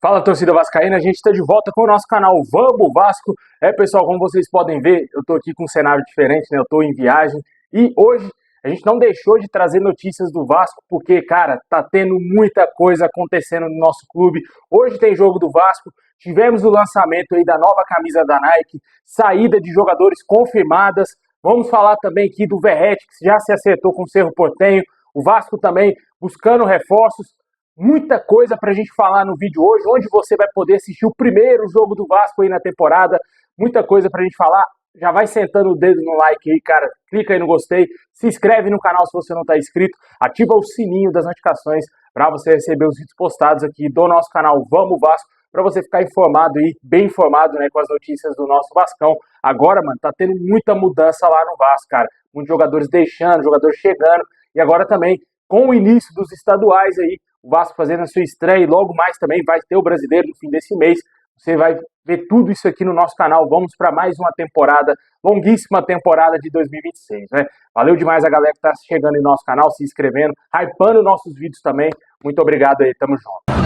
Fala, torcida vascaína, a gente está de volta com o nosso canal Vamos Vasco. Pessoal, como vocês podem ver, eu estou aqui com um cenário diferente, né? Eu estou em viagem e hoje a gente não deixou de trazer notícias do Vasco porque, cara, tá tendo muita coisa acontecendo no nosso clube. Hoje tem jogo do Vasco, tivemos o lançamento aí da nova camisa da Nike, saída de jogadores confirmadas. Vamos falar também aqui do Verratti, que já se acertou com o Cerro Porteño. O Vasco também buscando reforços. Muita coisa para a gente falar no vídeo hoje, onde você vai poder assistir o primeiro jogo do Vasco aí na temporada. Muita coisa para a gente falar. Já vai sentando o dedo no like aí, cara. Clica aí no gostei. Se inscreve no canal se você não está inscrito. Ativa o sininho das notificações para você receber os vídeos postados aqui do nosso canal Vamos Vasco. Para você ficar informado aí, bem informado, né, com as notícias do nosso Vascão. Agora, mano, tá tendo muita mudança lá no Vasco, cara. Muitos jogadores deixando, jogadores chegando. E agora também, com o início dos estaduais aí, o Vasco fazendo a sua estreia e logo mais também vai ter o Brasileiro no fim desse mês. Você vai ver tudo isso aqui no nosso canal. Vamos para mais uma temporada, longuíssima temporada de 2026, né? Valeu demais a galera que está chegando em nosso canal, se inscrevendo, hypando nossos vídeos também. Muito obrigado aí, tamo junto.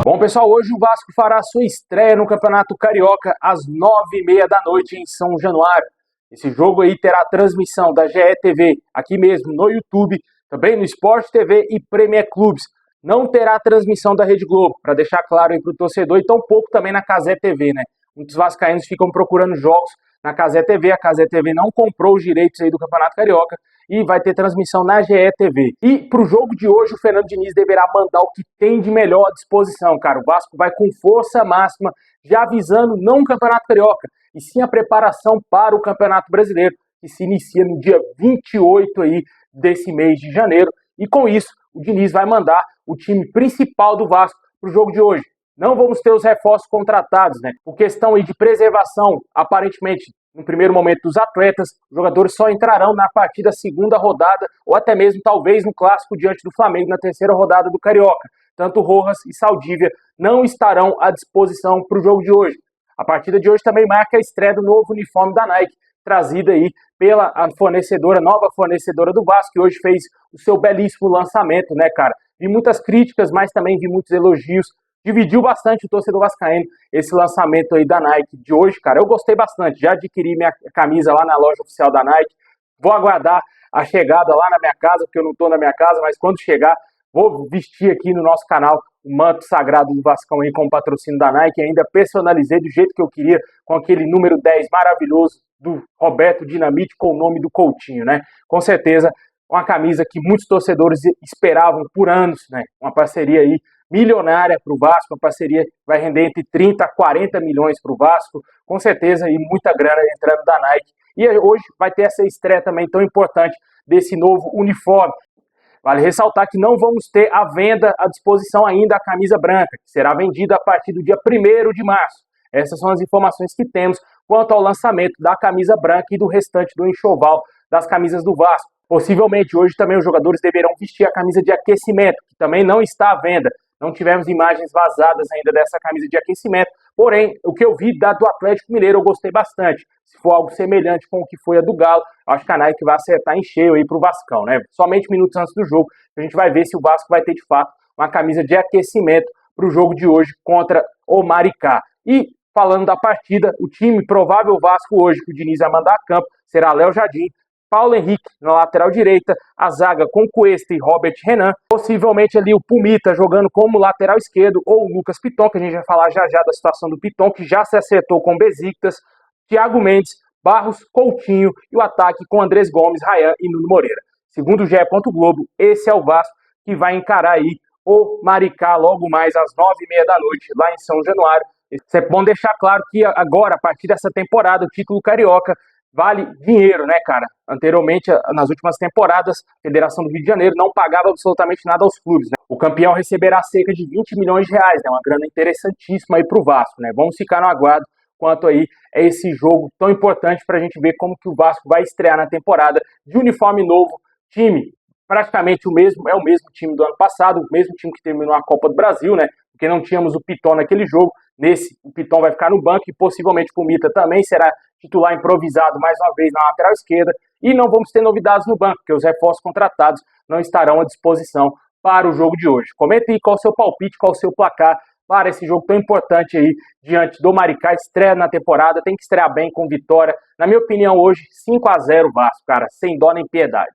Bom, pessoal, hoje o Vasco fará sua estreia no Campeonato Carioca às 9h30 da noite em São Januário. Esse jogo aí terá transmissão da GE TV, aqui mesmo no YouTube, também no Sport TV e Premier Clubes. Não terá transmissão da Rede Globo, para deixar claro aí para o torcedor, e tampouco também na Cazé TV, né? Muitos vascaínos ficam procurando jogos na Cazé TV, a Cazé TV não comprou os direitos aí do Campeonato Carioca e vai ter transmissão na GE TV. E para o jogo de hoje, o Fernando Diniz deverá mandar o que tem de melhor à disposição, cara. O Vasco vai com força máxima, já avisando não o Campeonato Carioca, e sim a preparação para o Campeonato Brasileiro, que se inicia no dia 28 aí desse mês de janeiro. E com isso, o Diniz vai mandar o time principal do Vasco para o jogo de hoje. Não vamos ter os reforços contratados, né? Por questão aí de preservação, aparentemente, no primeiro momento dos atletas, os jogadores só entrarão na partida segunda rodada, ou até mesmo talvez no clássico diante do Flamengo na terceira rodada do Carioca. Tanto Rojas e Saldívia não estarão à disposição para o jogo de hoje. A partida de hoje também marca a estreia do novo uniforme da Nike, trazida aí pela fornecedora, nova fornecedora do Vasco, que hoje fez o seu belíssimo lançamento, né, cara? Vi muitas críticas, mas também vi muitos elogios. Dividiu bastante o torcedor vascaíno esse lançamento aí da Nike de hoje, cara. Eu gostei bastante, já adquiri minha camisa lá na loja oficial da Nike. Vou aguardar a chegada lá na minha casa, porque eu não estou na minha casa, mas quando chegar, vou vestir aqui no nosso canal o manto sagrado do Vascão aí com o patrocínio da Nike. Ainda personalizei do jeito que eu queria, com aquele número 10 maravilhoso do Roberto Dinamite com o nome do Coutinho, né? Com certeza, uma camisa que muitos torcedores esperavam por anos, né? Uma parceria aí milionária para o Vasco, uma parceria que vai render entre 30 a 40 milhões para o Vasco, com certeza, e muita grana entrando da Nike. E hoje vai ter essa estreia também tão importante desse novo uniforme. Vale ressaltar que não vamos ter à venda à disposição ainda a camisa branca, que será vendida a partir do dia 1º de março. Essas são as informações que temos quanto ao lançamento da camisa branca e do restante do enxoval das camisas do Vasco. Possivelmente hoje também os jogadores deverão vestir a camisa de aquecimento, que também não está à venda. Não tivemos imagens vazadas ainda dessa camisa de aquecimento, porém, o que eu vi do Atlético Mineiro eu gostei bastante. Se for algo semelhante com o que foi a do Galo, acho que a Nike vai acertar em cheio aí pro Vascão, né? Somente minutos antes do jogo, a gente vai ver se o Vasco vai ter de fato uma camisa de aquecimento para o jogo de hoje contra o Maricá. E falando da partida, o time provável Vasco hoje que o Diniz vai mandar a campo será Léo Jardim, Paulo Henrique na lateral direita, a zaga com Cuesta e Robert Renan, possivelmente ali o Pumita jogando como lateral esquerdo, ou o Lucas Piton, que a gente vai falar já já da situação do Piton, que já se acertou com Besiktas, Thiago Mendes, Barros, Coutinho e o ataque com Andrés Gomes, Rayan e Nuno Moreira. Segundo o GE. Globo, esse é o Vasco que vai encarar aí o Maricá logo mais às 9h30 da noite, lá em São Januário. É bom deixar claro que agora, a partir dessa temporada, o título carioca vale dinheiro, né, cara? Anteriormente, nas últimas temporadas, a Federação do Rio de Janeiro não pagava absolutamente nada aos clubes, né? O campeão receberá cerca de 20 milhões de reais, né? Uma grana interessantíssima aí pro Vasco, né? Vamos ficar no aguardo quanto aí é esse jogo tão importante pra gente ver como que o Vasco vai estrear na temporada de uniforme novo, time praticamente o mesmo time do ano passado, o mesmo time que terminou a Copa do Brasil, né? Porque não tínhamos o Piton naquele jogo. Nesse, o Piton vai ficar no banco e possivelmente o Pumita também será titular improvisado mais uma vez na lateral esquerda. e não vamos ter novidades no banco, porque os reforços contratados não estarão à disposição para o jogo de hoje. Comente aí qual o seu palpite, qual o seu placar para esse jogo tão importante aí diante do Maricá, estreia na temporada, tem que estrear bem com vitória. Na minha opinião hoje, 5-0 Vasco, cara, sem dó nem piedade.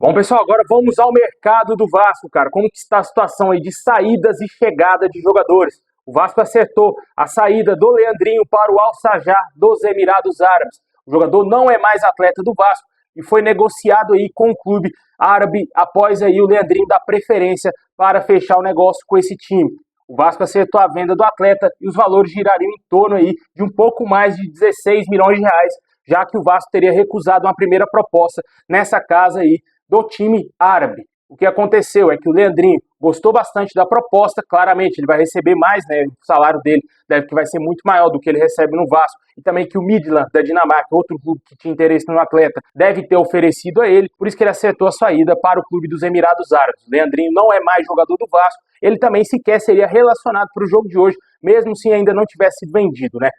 Bom, pessoal, agora vamos ao mercado do Vasco, cara. Como que está a situação aí de saídas e chegada de jogadores? O Vasco acertou a saída do Leandrinho para o Al-Sajjah dos Emirados Árabes. O jogador não é mais atleta do Vasco e foi negociado aí com o clube árabe após aí o Leandrinho dar preferência para fechar o negócio com esse time. O Vasco acertou a venda do atleta e os valores girariam em torno aí de um pouco mais de 16 milhões de reais, já que o Vasco teria recusado uma primeira proposta nessa casa aí do time árabe. O que aconteceu é que o Leandrinho gostou bastante da proposta, claramente ele vai receber mais, né? O salário dele que vai ser muito maior do que ele recebe no Vasco, e também que o Midland da Dinamarca, outro clube que tinha interesse no atleta, deve ter oferecido a ele, por isso que ele acertou a saída para o clube dos Emirados Árabes. O Leandrinho não é mais jogador do Vasco, ele também sequer seria relacionado para o jogo de hoje, mesmo se ainda não tivesse sido vendido, né?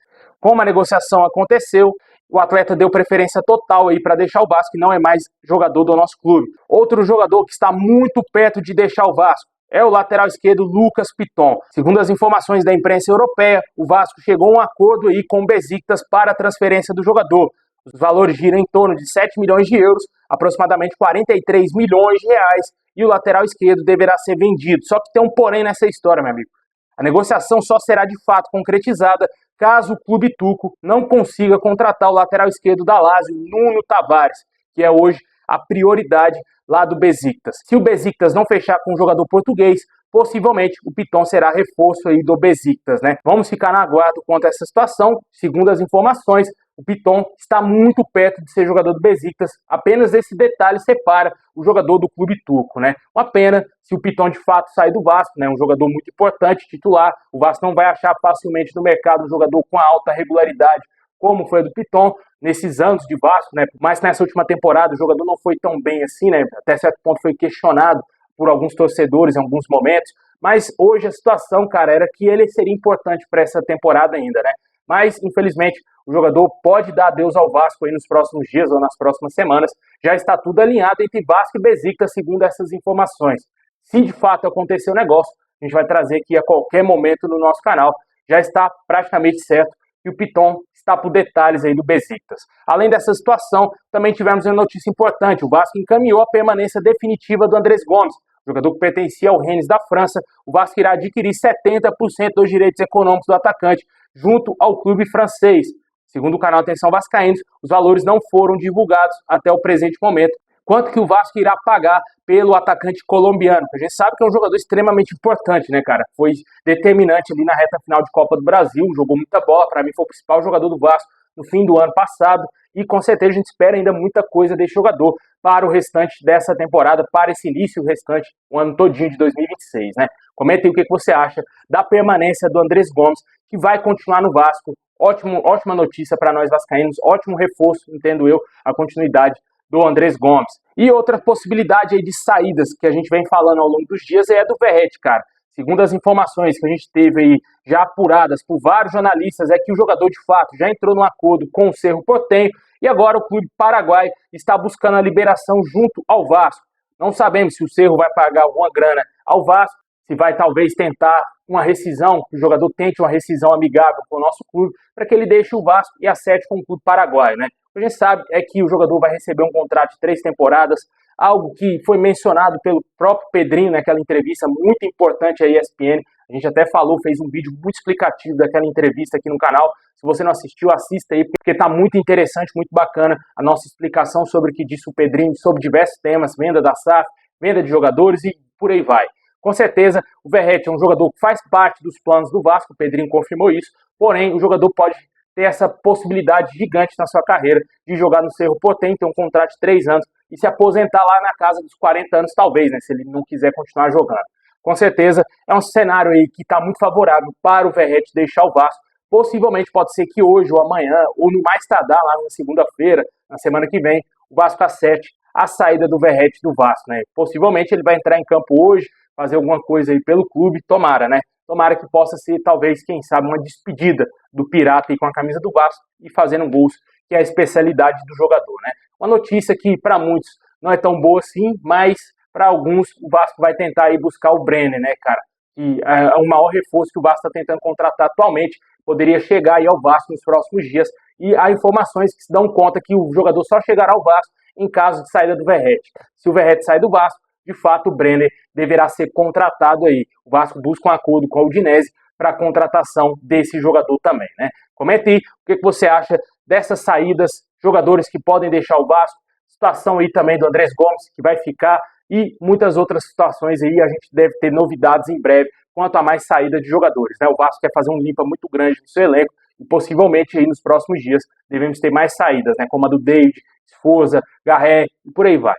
Como a negociação aconteceu, o atleta deu preferência total aí para deixar o Vasco e não é mais jogador do nosso clube. Outro jogador que está muito perto de deixar o Vasco é o lateral esquerdo Lucas Piton. Segundo as informações da imprensa europeia, o Vasco chegou a um acordo aí com o Besiktas para a transferência do jogador. Os valores giram em torno de 7 milhões de euros, aproximadamente 43 milhões de reais, e o lateral esquerdo deverá ser vendido. Só que tem um porém nessa história, meu amigo. A negociação só será de fato concretizada caso o clube turco não consiga contratar o lateral esquerdo da Lazio, Nuno Tavares, que é hoje a prioridade lá do Besiktas. Se o Besiktas não fechar com o jogador português, possivelmente o Piton será reforço aí do Besiktas, né? Vamos ficar na aguardo quanto a essa situação. Segundo as informações, o Piton está muito perto de ser jogador do Besiktas. Apenas esse detalhe separa o jogador do clube turco, né? Uma pena se o Piton de fato sair do Vasco, né? Um jogador muito importante, titular. O Vasco não vai achar facilmente no mercado um jogador com alta regularidade, como foi a do Piton nesses anos de Vasco, né? Mas nessa última temporada o jogador não foi tão bem assim, né? Até certo ponto foi questionado por alguns torcedores em alguns momentos. Mas hoje a situação, cara, era que ele seria importante para essa temporada ainda, né? Mas, infelizmente, o jogador pode dar adeus ao Vasco aí nos próximos dias ou nas próximas semanas. Já está tudo alinhado entre Vasco e Besiktas, segundo essas informações. Se de fato acontecer o negócio, a gente vai trazer aqui a qualquer momento no nosso canal. Já está praticamente certo e o Piton está por detalhes aí do Besiktas. Além dessa situação, também tivemos uma notícia importante. O Vasco encaminhou a permanência definitiva do Andrés Gomes, jogador que pertencia ao Rennes da França. O Vasco irá adquirir 70% dos direitos econômicos do atacante junto ao clube francês. Segundo o canal Atenção Vascaínos, os valores não foram divulgados até o presente momento. Quanto que o Vasco irá pagar pelo atacante colombiano? A gente sabe que é um jogador extremamente importante, né, cara? Foi determinante ali na reta final de Copa do Brasil, jogou muita bola, para mim foi o principal jogador do Vasco no fim do ano passado, e com certeza a gente espera ainda muita coisa desse jogador para o restante dessa temporada, para esse início restante, o ano todinho de 2026, né? Comenta aí o que você acha da permanência do Andrés Gomes, que vai continuar no Vasco. Ótima notícia para nós vascaínos, ótimo reforço, entendo eu, a continuidade do Andrés Gomes. E outra possibilidade aí de saídas que a gente vem falando ao longo dos dias é a do Verratti, cara. Segundo as informações que a gente teve aí já apuradas por vários jornalistas, é que o jogador de fato já entrou num acordo com o Cerro Porteño e agora o clube paraguaio está buscando a liberação junto ao Vasco. Não sabemos se o Cerro vai pagar alguma grana ao Vasco, se vai talvez tentar uma rescisão, que o jogador tente uma rescisão amigável com o nosso clube, para que ele deixe o Vasco e acerte com o clube paraguaio, né? O que a gente sabe é que o jogador vai receber um contrato de 3 temporadas, algo que foi mencionado pelo próprio Pedrinho naquela entrevista muito importante à ESPN. A gente até falou, fez um vídeo muito explicativo daquela entrevista aqui no canal. Se você não assistiu, assista aí, porque está muito interessante, muito bacana a nossa explicação sobre o que disse o Pedrinho, sobre diversos temas, venda da SAF, venda de jogadores e por aí vai. Com certeza, o Verratti é um jogador que faz parte dos planos do Vasco, o Pedrinho confirmou isso, porém, o jogador pode ter essa possibilidade gigante na sua carreira de jogar no Cerro Porteño, ter um contrato de 3 anos e se aposentar lá na casa dos 40 anos, talvez, né, se ele não quiser continuar jogando. Com certeza, é um cenário aí que está muito favorável para o Verratti deixar o Vasco. Possivelmente pode ser que hoje ou amanhã, ou no mais tardar, lá na segunda-feira, na semana que vem, o Vasco acerte a saída do Verratti do Vasco, né? Possivelmente ele vai entrar em campo hoje, fazer alguma coisa aí pelo clube, tomara, né? tomara que possa ser, talvez, quem sabe, uma despedida do Pirata aí com a camisa do Vasco e fazendo gols, que é a especialidade do jogador, né? Uma notícia que para muitos não é tão boa assim, mas para alguns o Vasco vai tentar aí buscar o Brenner, né, cara? Que é o maior reforço que o Vasco está tentando contratar atualmente, poderia chegar aí ao Vasco nos próximos dias, e há informações que se dão conta que o jogador só chegará ao Vasco em caso de saída do Verratti. Se o Verratti sair do Vasco, de fato o Brenner deverá ser contratado aí. O Vasco busca um acordo com a Udinese para a contratação desse jogador também, né? Comente aí o que você acha dessas saídas, jogadores que podem deixar o Vasco, situação aí também do Andrés Gomes, que vai ficar, e muitas outras situações aí. A gente deve ter novidades em breve quanto a mais saída de jogadores, né? O Vasco quer fazer um limpa muito grande no seu elenco e possivelmente aí nos próximos dias devemos ter mais saídas, né? Como a do David, Sforza, Garré e por aí vai.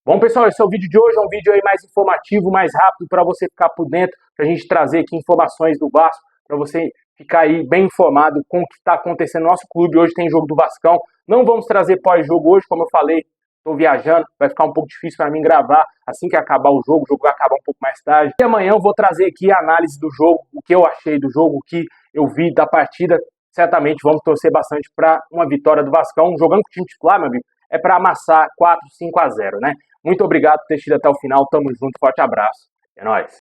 Bom, pessoal, esse é o vídeo de hoje, é um vídeo aí mais informativo, mais rápido, para você ficar por dentro, para a gente trazer aqui informações do Vasco, para você ficar aí bem informado com o que está acontecendo no nosso clube. Hoje tem jogo do Vascão, não vamos trazer pós-jogo hoje, como eu falei, estou viajando, vai ficar um pouco difícil para mim gravar assim que acabar o jogo vai acabar um pouco mais tarde. E amanhã eu vou trazer aqui a análise do jogo, o que eu achei do jogo, o que eu vi da partida. Certamente vamos torcer bastante para uma vitória do Vascão, jogando com o time titular, meu amigo, é para amassar 4-5-0, né? Muito obrigado por ter assistido até o final, tamo junto, forte abraço, é nóis!